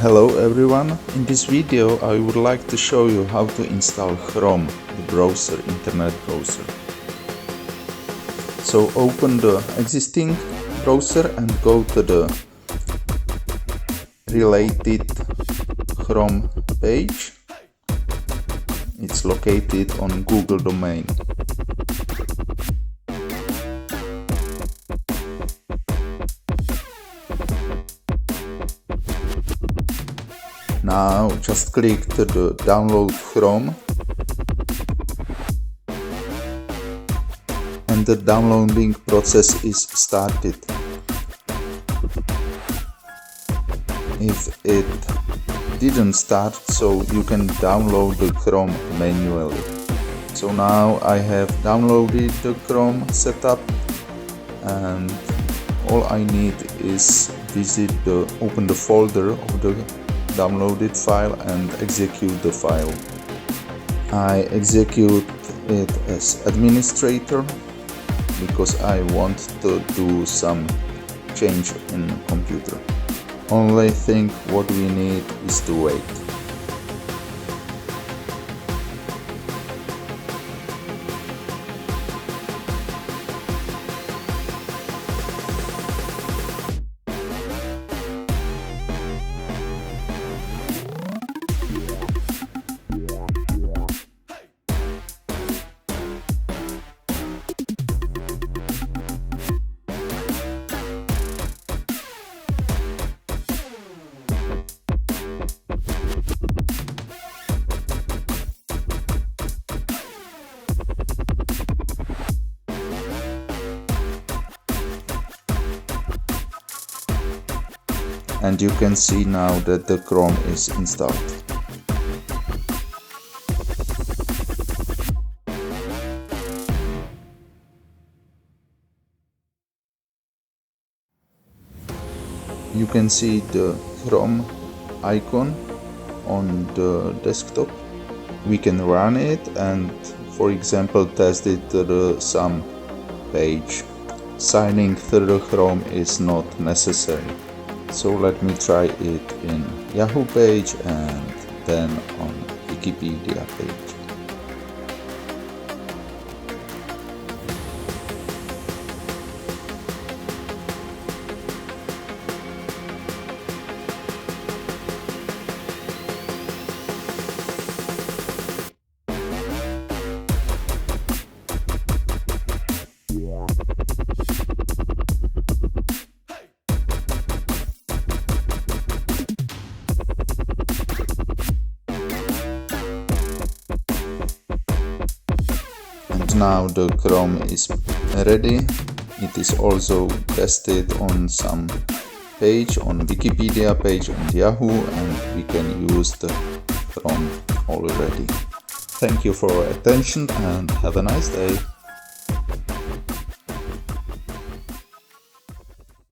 Hello everyone, in this video I would like to show you how to install Chrome, the browser, internet browser. So open the existing browser and go to the related Chrome page. It's located on Google domain. Now just click to the download Chrome and the downloading process is started. If it didn't start, so you can download the Chrome manually. So now I have downloaded the Chrome setup and all I need is open the folder of the downloaded file and execute the file. I execute it as administrator because I want to do some change in the computer. Only thing what we need is to wait. And you can see now that the Chrome is installed. You can see the Chrome icon on the desktop. We can run it and, for example, test it to some page. Signing through the Chrome is not necessary. So let me try it in Yahoo page and then on Wikipedia page. Now the Chrome is ready. It is also tested on some page, on Wikipedia page, on Yahoo, and we can use the Chrome already. Thank you for your attention and have a nice day.